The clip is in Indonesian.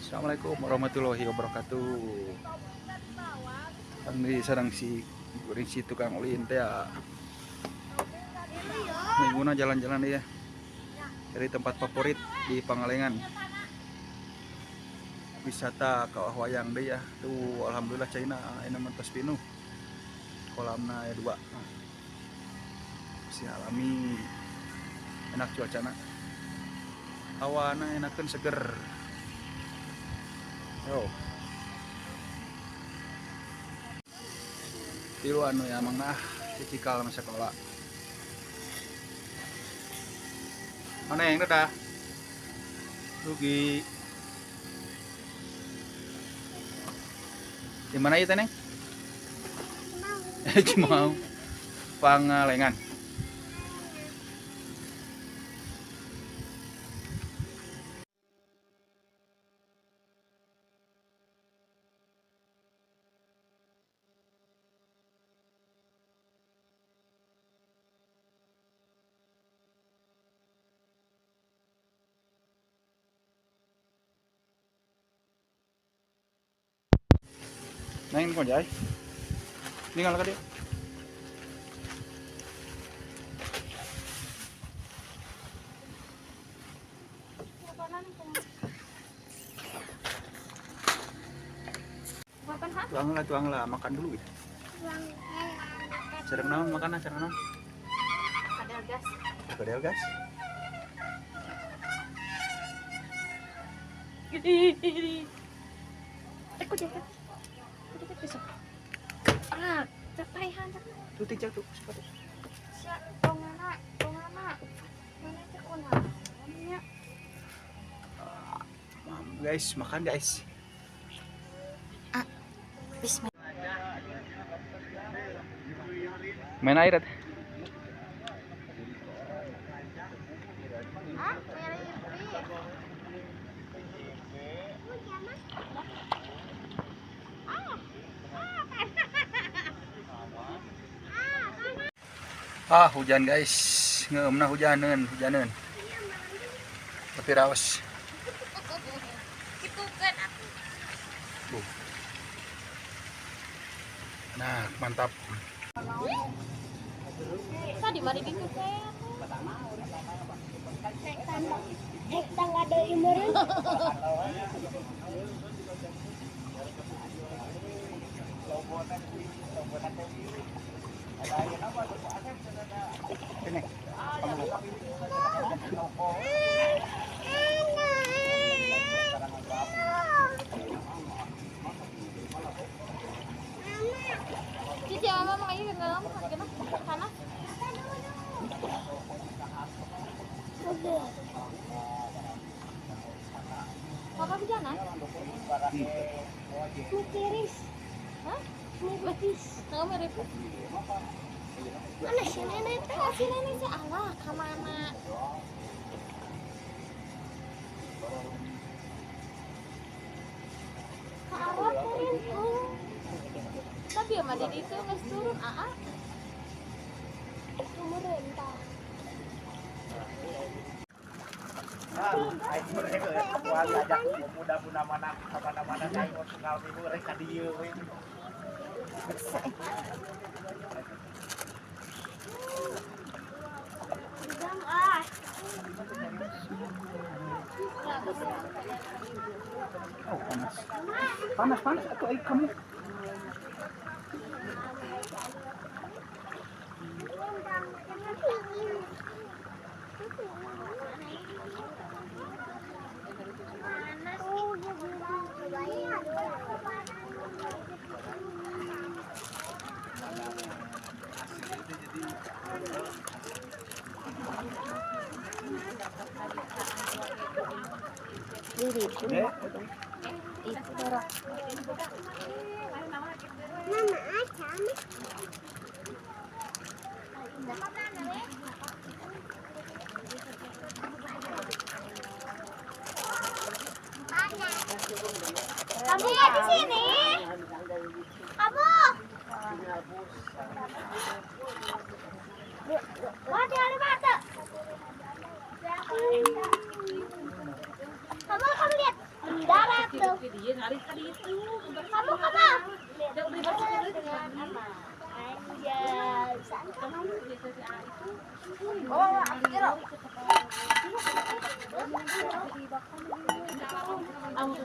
Assalamualaikum warahmatullahi wabarakatuh. Kan di sarang si goreng si tukang ulin teh ya. Minguna jalan-jalan ya. Dari tempat favorit di Pangalengan. Wisata Kawah Wayang deh ya. Tuh alhamdulillah China ini mentos pinu. Kolamna ya 2. Si alami enak cuacana. Hawana enakeun seger. Yo. Tilu anu ya mangna cikal masa sekolah. Mana yang dah? Rugi. Di mana itu Neng? Cimau. Pangalengan. Neng kau jai. Tinggal ka dia. Tuang lah, makan dulu gitu. Cereng naon makan cereng naon? Kadal gas. Kadal gas. Aku jaket. Besok. Capaihan. Tuh tijak tuh sepatu. Siap, tongana. Mana teh kunaonnya? Guys, makan guys. Bismillah. Main air. Hujan guys, ngeumna hujaneun. Tapi raos. Itu kan aku. Nah, mantap. Tadi mari bikin saya. Tangga deui meureun. Ini. Jadi mama makanya ke dalam panas. Papa hujanan? Tiris. Hah? Nipis. Tahu mirip. Mana si nenek teh? Si nenek sih Allah kemana? Ka arah teureun. Tapi ya mah di itu nggak turun Meureun tah. Oh, panas. Panas atau kamu? Itu dorong. Mama acam. Kamu ya di sini. Kamu. Wah, ada mata. Kamu lihat darat. Kamu